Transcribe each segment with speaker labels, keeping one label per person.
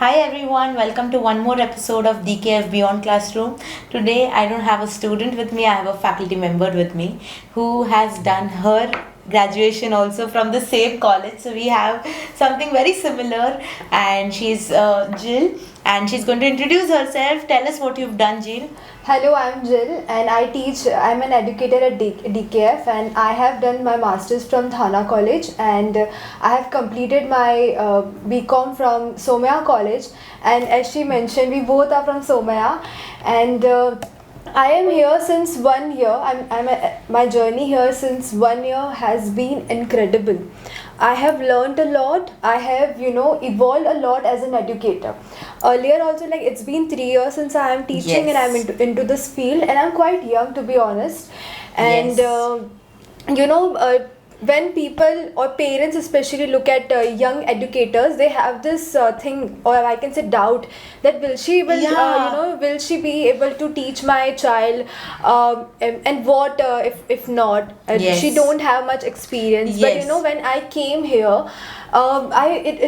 Speaker 1: Hi everyone, welcome to one more episode of DKF Beyond Classroom. Today I don't have a student with me, I have a faculty member with me who has done her graduation also from the same college. So we have something very similar, and she's Jill, and she's going to introduce herself. Tell us what you've done, Jill.
Speaker 2: Hello, I'm Jill and I'm an educator at DKF, and I have done my masters from Thana College, and I have completed my BCom from Somaya College, and as she mentioned, we both are from Somaya, and I am here since 1 year. My journey here since 1 year has been incredible. I have learned a lot. I have evolved a lot as an educator. Earlier also, like, it's been 3 years since I am teaching, and I'm into this field, and I'm quite young, to be honest. And
Speaker 1: Yes.
Speaker 2: you know when people or parents especially look at young educators, they have this thing, or I can say doubt, that will she be able to teach my child, and what if not, she
Speaker 1: Yes.
Speaker 2: don't have much experience. But
Speaker 1: Yes.
Speaker 2: when I came here,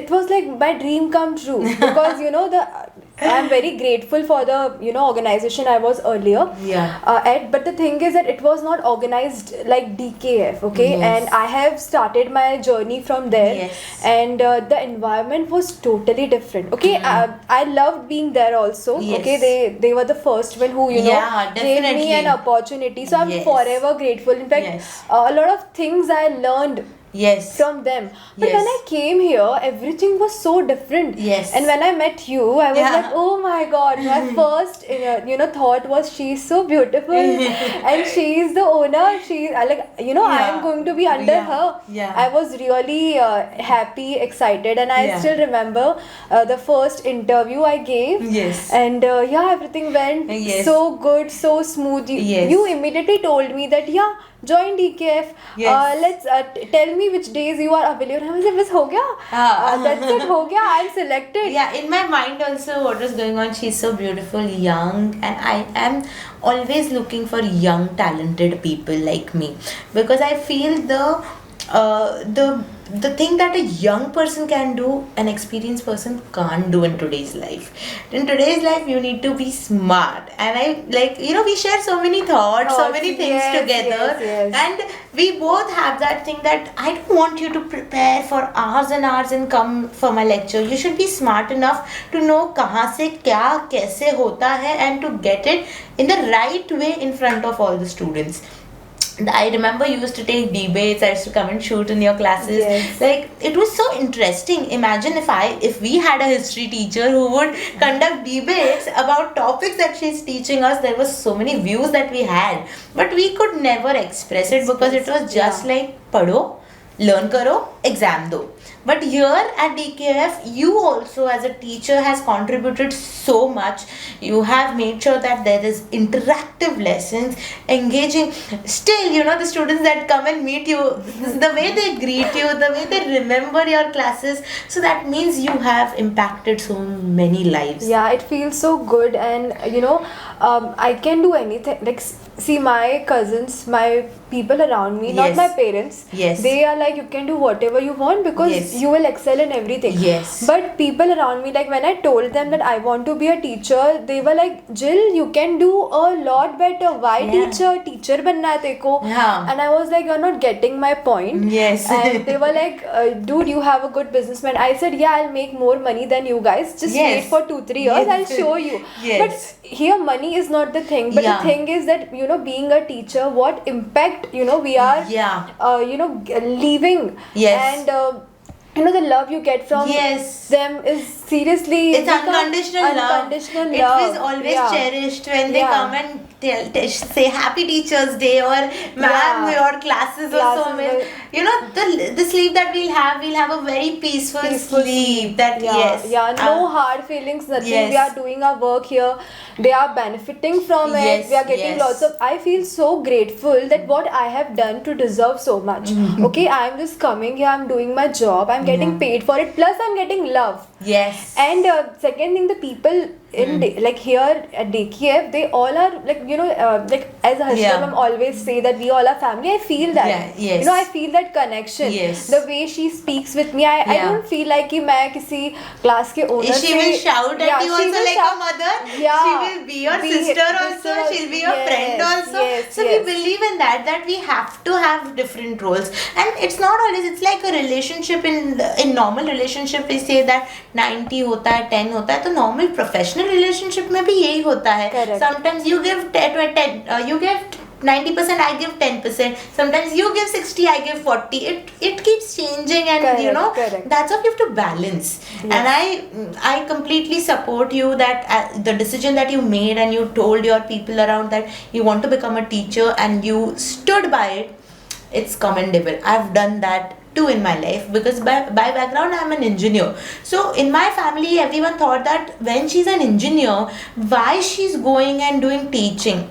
Speaker 2: it was like my dream come true, because the I'm very grateful for the organization I was earlier
Speaker 1: Yeah.
Speaker 2: at. But the thing is that it was not organized like DKF, okay?
Speaker 1: Yes.
Speaker 2: And I have started my journey from there.
Speaker 1: Yes.
Speaker 2: And the environment was totally different, okay? I loved being there also.
Speaker 1: Yes.
Speaker 2: Okay, they were the first one who
Speaker 1: Yeah,
Speaker 2: gave me
Speaker 1: definitely.
Speaker 2: an opportunity, so I'm
Speaker 1: Yes.
Speaker 2: forever grateful. In fact,
Speaker 1: Yes.
Speaker 2: a lot of things I learned
Speaker 1: Yes.
Speaker 2: from them. But
Speaker 1: Yes.
Speaker 2: when I came here, everything was so different.
Speaker 1: Yes.
Speaker 2: And when I met you, I was
Speaker 1: Yeah.
Speaker 2: like, oh my god, my first thought was, she's so beautiful and she's the owner. I
Speaker 1: Yeah.
Speaker 2: am going to be under
Speaker 1: Yeah.
Speaker 2: her.
Speaker 1: Yeah.
Speaker 2: I was really happy, excited, and I
Speaker 1: Yeah.
Speaker 2: still remember the first interview I gave.
Speaker 1: Yes.
Speaker 2: And everything went
Speaker 1: Yes.
Speaker 2: so good, so smooth.
Speaker 1: Yes.
Speaker 2: You immediately told me that, join DKF.
Speaker 1: Yes.
Speaker 2: Let's tell me which days you are available. I was like, बस हो गया? That's it, हो गया. I'm selected.
Speaker 1: Yeah, in my mind also what was going on, she's so beautiful, young, and I am always looking for young talented people like me, because I feel the thing that a young person can do, an experienced person can't do in today's life. In today's life you need to be smart, and I we share so many thoughts, so many things
Speaker 2: Yes,
Speaker 1: together.
Speaker 2: yes.
Speaker 1: And we both have that thing that I don't want you to prepare for hours and hours and come for my lecture. You should be smart enough to know kahan se kya kaise hota hai, and to get it in the right way in front of all the students. I remember you used to take debates. I used to come and shoot in your classes.
Speaker 2: Yes.
Speaker 1: Like, it was so interesting. Imagine if we had a history teacher who would conduct debates about topics that she's teaching us. There was so many views that we had, but we could never express it because it was just like padho, learn karo, exam do. But here at DKF, you also as a teacher has contributed so much. You have made sure that there is interactive lessons, engaging. Still, the students that come and meet you, the way they greet you, the way they remember your classes. So that means you have impacted so many lives.
Speaker 2: Yeah, it feels so good. And I can do anything. Like, see, my cousins, my people around me, not
Speaker 1: Yes.
Speaker 2: my parents.
Speaker 1: Yes.
Speaker 2: They are like, you can do whatever you want because
Speaker 1: Yes.
Speaker 2: you will excel in everything.
Speaker 1: Yes.
Speaker 2: But people around me, like, when I told them that I want to be a teacher, they were like, Jill, you can do a lot better. Why
Speaker 1: Yeah.
Speaker 2: teacher? Teacher banna hai teko.
Speaker 1: Yeah.
Speaker 2: And I was like, you're not getting my point.
Speaker 1: Yes.
Speaker 2: And they were like, dude, you have a good businessman. I said, yeah, I'll make more money than you guys. Just
Speaker 1: Yes.
Speaker 2: wait for 2-3 years.
Speaker 1: Yes.
Speaker 2: I'll show you.
Speaker 1: Yes.
Speaker 2: But here money is not the thing. But
Speaker 1: Yeah.
Speaker 2: the thing is that, being a teacher, what impact, we are,
Speaker 1: Yeah.
Speaker 2: leaving.
Speaker 1: Yes.
Speaker 2: And the love you get from
Speaker 1: Yes.
Speaker 2: them is seriously,
Speaker 1: It's unconditional love.
Speaker 2: unconditional
Speaker 1: It
Speaker 2: love.
Speaker 1: is always
Speaker 2: Yeah.
Speaker 1: cherished when they
Speaker 2: Yeah.
Speaker 1: come and say Happy Teachers Day, or ma'am,
Speaker 2: Yeah.
Speaker 1: your classes are so
Speaker 2: Classes
Speaker 1: many. The sleep that we'll have a very peaceful sleep. That
Speaker 2: yeah,
Speaker 1: yes.
Speaker 2: yeah, no hard feelings, nothing.
Speaker 1: Yes.
Speaker 2: We are doing our work here. They are benefiting from it.
Speaker 1: Yes,
Speaker 2: We are getting
Speaker 1: yes.
Speaker 2: lots of. I feel so grateful that what I have done to deserve so much. Okay, I'm just coming here. I'm doing my job. I'm getting paid for it. Plus, I'm getting love.
Speaker 1: Yes.
Speaker 2: And second thing, the people like here at DKF, they all are like, like as a husband, ma'am always say that we all are family. I feel that.
Speaker 1: Yeah, yes.
Speaker 2: You know, I feel that connection.
Speaker 1: Yes.
Speaker 2: The way she speaks with me, I don't feel like कि मैं किसी class के owner
Speaker 1: she will shout at you also like a mother.
Speaker 2: Yeah.
Speaker 1: She will be your sister also. She'll be your friend also. So we believe in that we have to have different roles, and it's not always. It's like a relationship. In normal relationship we say that 90 होता है 10 होता है, तो normal professional relationship में भी यही होता है.
Speaker 2: Correct.
Speaker 1: Sometimes you give 10 you give 90%, I give 10%. Sometimes you give 60, I give 40. It keeps changing, and
Speaker 2: correct.
Speaker 1: that's how you have to balance.
Speaker 2: Yes.
Speaker 1: And I completely support you that the decision that you made, and you told your people around that you want to become a teacher and you stood by it. It's commendable. I've done that too in my life, because by background I'm an engineer. So in my family everyone thought that when she's an engineer, why she's going and doing teaching.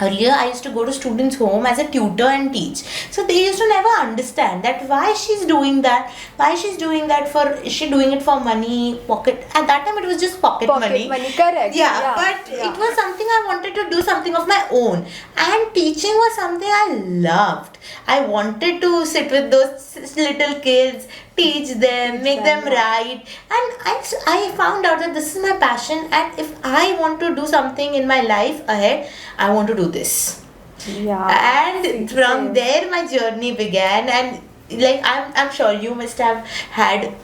Speaker 1: Earlier I used to go to students' home as a tutor and teach. So they used to never understand that why she's doing that. Why she's doing that for, is she doing it for money, pocket? At that time it was just pocket money.
Speaker 2: Correct.
Speaker 1: Yeah, but it was something I wanted to do, something of my own. And teaching was something I loved. I wanted to sit with those little kids, teach them, make them write, and I found out that this is my passion, and if I want to do something in my life ahead, I want to do this.
Speaker 2: Yeah.
Speaker 1: And from there my journey began, and like I'm sure you must have had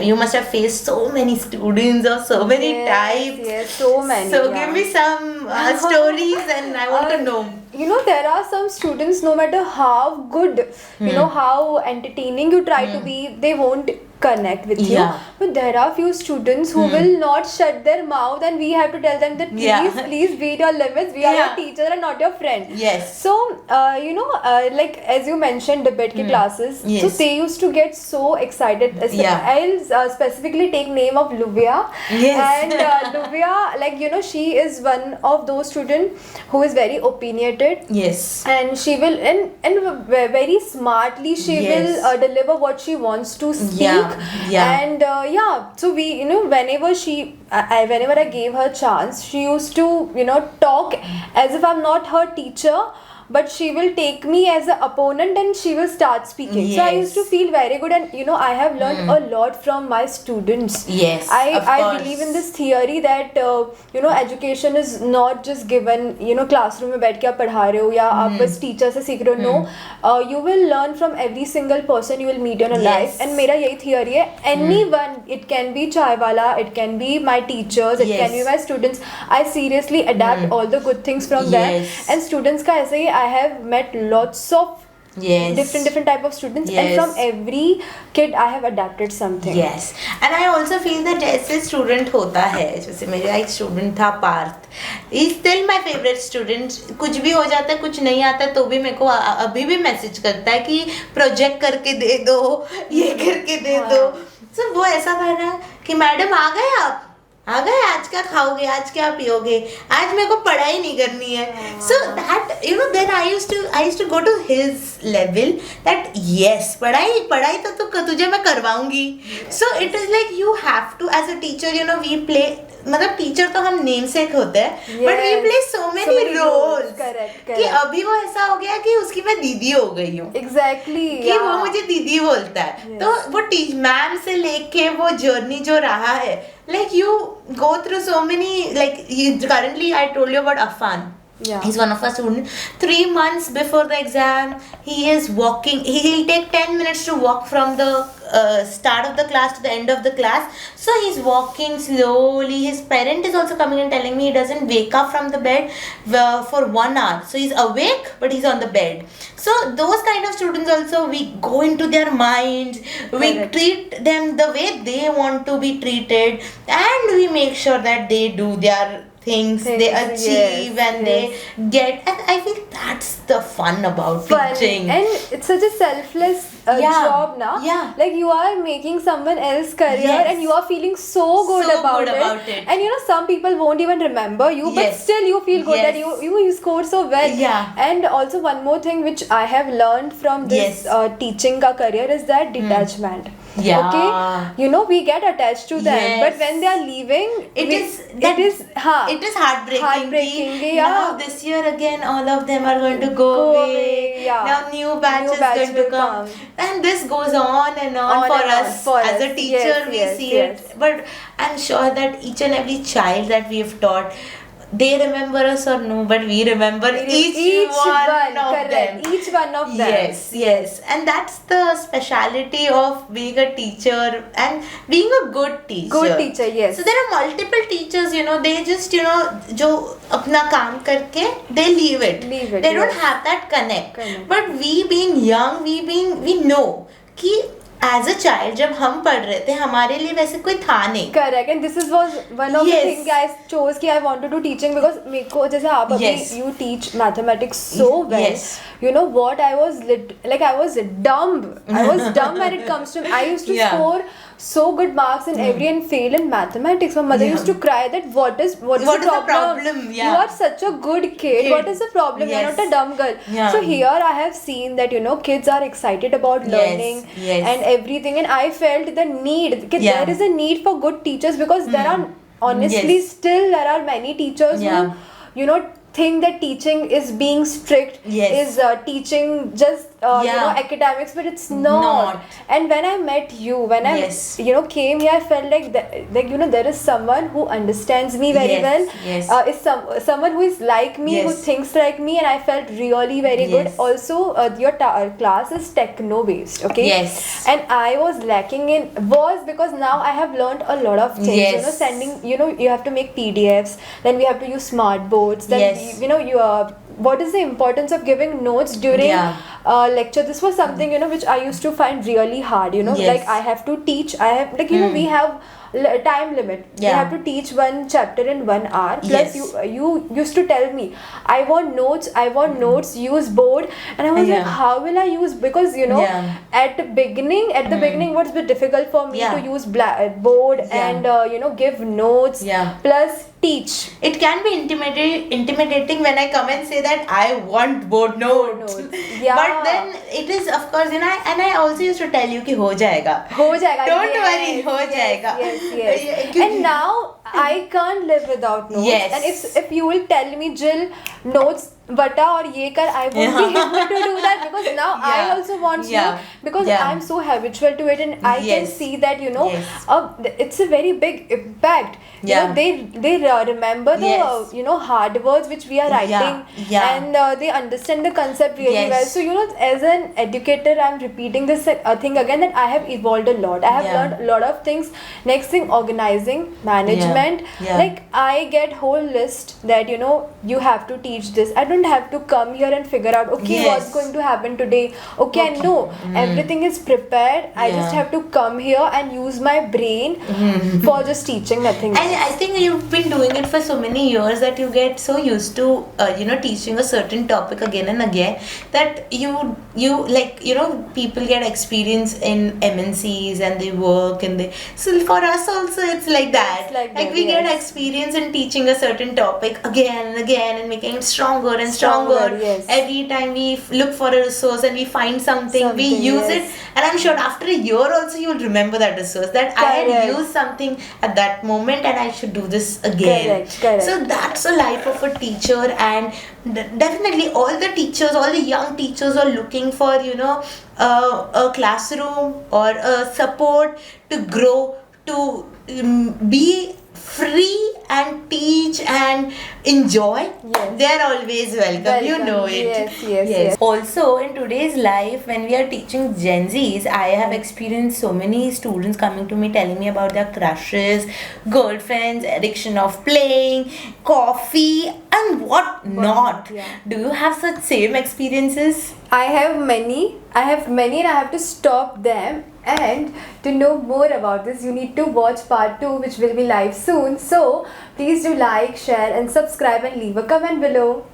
Speaker 1: you must have faced so many students of so many types.
Speaker 2: Yes, so many.
Speaker 1: So give me some stories, and I want to know.
Speaker 2: You know, there are some students, no matter how good, you know, how entertaining you try to be, they won't connect with you. But there are few students who will not shut their mouth, and we have to tell them that please beat your limits. We are your teacher and not your friend.
Speaker 1: Yes.
Speaker 2: So like as you mentioned, debate ki classes.
Speaker 1: Yes.
Speaker 2: So they used to get so excited. I'll specifically take name of Luvia.
Speaker 1: Yes.
Speaker 2: And Luvia, like she is one of those students who is very opinionated.
Speaker 1: Yes.
Speaker 2: And she will and very smartly she will deliver what she wants to speak. And so we whenever whenever I gave her chance, she used to talk as if I'm not her teacher, but she will take me as an opponent and she will start speaking. So I used to feel very good, and I have learned a lot from my students.
Speaker 1: Yes,
Speaker 2: I believe in this theory that education is not just given classroom में बैठ के आप पढ़ा रहे हो या आप बस teacher से सीख रहे हो. No, you will learn from every single person you will meet in your life. And मेरा यही theory है. Anyone, it can be chai wala, it can be my teachers, it can be my students. I seriously adapt all the good things from them. And students का ऐसे ही I have met lots of different type of students, and from every kid I have adapted something.
Speaker 1: Yes, and I also feel that जैसे student होता है, जैसे मेरा एक student था Partha, he is still my favorite student. कुछ भी हो जाता है, कुछ नहीं आता है, तो भी मेरे को अभी भी मैसेज करता है कि प्रोजेक्ट करके दे दो, ये करके दे दो. So वो ऐसा कर रहा है कि मैडम आ गए आप, आ गए, आज क्या खाओगे, आज क्या पियोगे, आज मेरे को पढ़ाई नहीं करनी है. So that then I used to go to his level that yes, पढ़ाई तो तुझे मैं करवाऊंगी. So it is like you have to, as a teacher, we play, मतलब टीचर तो हम नेम सेक होते हैं, but we play so many roles. कि अभी वो ऐसा हो गया कि उसकी मैं दीदी हो गई हूँ.
Speaker 2: एग्जैक्टली.
Speaker 1: कि वो मुझे दीदी बोलता है. तो वो मैम से लेके वो जर्नी जो रहा है, like you go through so many, like currently I told you about Affan. He's one of our students. 3 months before the exam, he is walking. He'll take 10 minutes to walk from the start of the class to the end of the class. So he's walking slowly. His parent is also coming and telling me he doesn't wake up from the bed for 1 hour. So he's awake, but he's on the bed. So those kind of students also, we go into their minds. We treat them the way they want to be treated, and we make sure that they do their things they achieve and they get, and I feel that's the fun about teaching.
Speaker 2: And it's such a selfless job now. Like you are making someone else's career and you are feeling so good about it. And some people won't even remember you, but still you feel good that you scored so well. And also one more thing which I have learned from this teaching ka career is that detachment.
Speaker 1: Yeah.
Speaker 2: Okay, we get attached to them,
Speaker 1: Yes.
Speaker 2: but when they are leaving,
Speaker 1: It is heartbreaking.
Speaker 2: Heartbreaking,
Speaker 1: कि
Speaker 2: yeah.
Speaker 1: Now this year again, all of them are going to go away.
Speaker 2: yeah.
Speaker 1: Now new batch is
Speaker 2: batch
Speaker 1: going to
Speaker 2: will
Speaker 1: come. And this goes on and on,
Speaker 2: On
Speaker 1: for
Speaker 2: and on,
Speaker 1: us.
Speaker 2: for
Speaker 1: As a
Speaker 2: us.
Speaker 1: teacher,
Speaker 2: Yes,
Speaker 1: we
Speaker 2: yes,
Speaker 1: see
Speaker 2: yes.
Speaker 1: it. But I'm sure that each and every child that we have taught, they remember us or no, but we remember each one of
Speaker 2: correct.
Speaker 1: them.
Speaker 2: Each one of them.
Speaker 1: Yes. And that's the speciality of being a teacher and being a good teacher.
Speaker 2: Good teacher, yes.
Speaker 1: So there are multiple teachers, they just, जो अपना काम करके, they leave it. They don't
Speaker 2: yes.
Speaker 1: have that connect.
Speaker 2: Connect.
Speaker 1: But we being young, we know कि as a child जब हम पढ़ रहे थे हमारे लिए वैसे कोई था नहीं.
Speaker 2: Correct, and this was one of the
Speaker 1: Yes.
Speaker 2: things I chose कि I wanted to teaching because मेरे को जैसे आप अभी
Speaker 1: Yes.
Speaker 2: you teach mathematics so well.
Speaker 1: Yes.
Speaker 2: You know what, I was I was dumb. I was dumb when it comes to I used to
Speaker 1: Yeah.
Speaker 2: score so good marks in every and fail in mathematics. My mother
Speaker 1: Yeah.
Speaker 2: used to cry that what is the problem?
Speaker 1: Yeah.
Speaker 2: You are such a good kid. What is the problem?
Speaker 1: Yes.
Speaker 2: You're not a dumb girl.
Speaker 1: Yeah.
Speaker 2: So here I have seen that kids are excited about
Speaker 1: Yes.
Speaker 2: learning
Speaker 1: Yes.
Speaker 2: and everything, and I felt the need.
Speaker 1: Yeah.
Speaker 2: There is a need for good teachers because there are honestly
Speaker 1: Yes.
Speaker 2: still there are many teachers
Speaker 1: Yeah.
Speaker 2: who think that teaching is being strict,
Speaker 1: Yes.
Speaker 2: is teaching just
Speaker 1: Yeah.
Speaker 2: academics, but it's not. And when I met you, when I
Speaker 1: Yes.
Speaker 2: came here, I felt like there is someone who understands me very
Speaker 1: Yes,
Speaker 2: well.
Speaker 1: yes.
Speaker 2: Is someone who is like me, who
Speaker 1: Yes.
Speaker 2: thinks like me, and I felt really very good.
Speaker 1: Yes.
Speaker 2: Also, your class is techno based, okay?
Speaker 1: Yes.
Speaker 2: And I was lacking in because now I have learned a lot of things.
Speaker 1: Yes.
Speaker 2: Sending you have to make PDFs, then we have to use smart boards, then
Speaker 1: Yes.
Speaker 2: what is the importance of giving notes during
Speaker 1: Yeah.
Speaker 2: lecture. This was something which I used to find really hard.
Speaker 1: Yes.
Speaker 2: Like I have to teach. I have we have time limit. We
Speaker 1: Yeah.
Speaker 2: have to teach one chapter in 1 hour. Plus
Speaker 1: Yes.
Speaker 2: you used to tell me I want notes. Use board, and I was like,
Speaker 1: Yeah.
Speaker 2: how will I use? Because
Speaker 1: Yeah.
Speaker 2: at the beginning, what's bit difficult for me
Speaker 1: Yeah.
Speaker 2: to use board
Speaker 1: Yeah.
Speaker 2: and give notes.
Speaker 1: Yeah.
Speaker 2: Plus teach.
Speaker 1: It can be intimidating when I come and say that I want board notes.
Speaker 2: Yeah.
Speaker 1: But then it is, of course, and I also used to tell you कि हो जाएगा.
Speaker 2: हो जाएगा.
Speaker 1: Don't
Speaker 2: yes,
Speaker 1: worry, हो
Speaker 2: yes,
Speaker 1: जाएगा.
Speaker 2: Yes.
Speaker 1: क्योंकि-
Speaker 2: And now I can't live without notes.
Speaker 1: Yes.
Speaker 2: And if you will tell me, Jill, notes बटा और ये कर, I won't be able to do that because now I
Speaker 1: Yeah.
Speaker 2: also want
Speaker 1: Yeah.
Speaker 2: to, because
Speaker 1: Yeah.
Speaker 2: I'm so habitual to it, and I can
Speaker 1: Yes.
Speaker 2: see that
Speaker 1: Yes.
Speaker 2: it's a very big impact.
Speaker 1: Yeah.
Speaker 2: They remember the
Speaker 1: Yes.
Speaker 2: hard words which we are writing.
Speaker 1: Yeah.
Speaker 2: And they understand the concept really
Speaker 1: Yes.
Speaker 2: well. So as an educator, I'm repeating this thing again, that I have evolved a lot. I have
Speaker 1: Yeah.
Speaker 2: learned a lot of things. Next thing, organizing, management.
Speaker 1: Yeah.
Speaker 2: Like I get whole list that you have to teach this. I don't have to come here and figure out
Speaker 1: Yes.
Speaker 2: what's going to happen today. Okay. I know everything is prepared. I
Speaker 1: Yeah.
Speaker 2: just have to come here and use my brain for just teaching, nothing else.
Speaker 1: I think you've been doing it for so many years that you get so used to teaching a certain topic again and again that you like people get experience in MNCs and they work and so for us also it's like that.
Speaker 2: It's like that,
Speaker 1: we get
Speaker 2: yes.
Speaker 1: experience in teaching a certain topic again and again and making it stronger and stronger.
Speaker 2: Yes.
Speaker 1: Every time we look for a resource and we find something we use
Speaker 2: yes.
Speaker 1: it, and I'm sure after a year also you'll remember that resource that I had
Speaker 2: Correct.
Speaker 1: used something at that moment and I should do this again.
Speaker 2: Correct.
Speaker 1: So that's the life of a teacher, and definitely all the teachers, all the young teachers are looking for a classroom or a support to grow, to be free and teach and enjoy.
Speaker 2: Yes.
Speaker 1: They are always welcome. You know it.
Speaker 2: Yes.
Speaker 1: Also, in today's life, when we are teaching Gen Zs, I have experienced so many students coming to me telling me about their crushes, girlfriends, addiction of playing, coffee, and what not.
Speaker 2: Yeah.
Speaker 1: Do you have such same experiences?
Speaker 2: I have many and I have to stop them. And to know more about this, you need to watch part 2, which will be live soon. So please do like, share and subscribe and leave a comment below.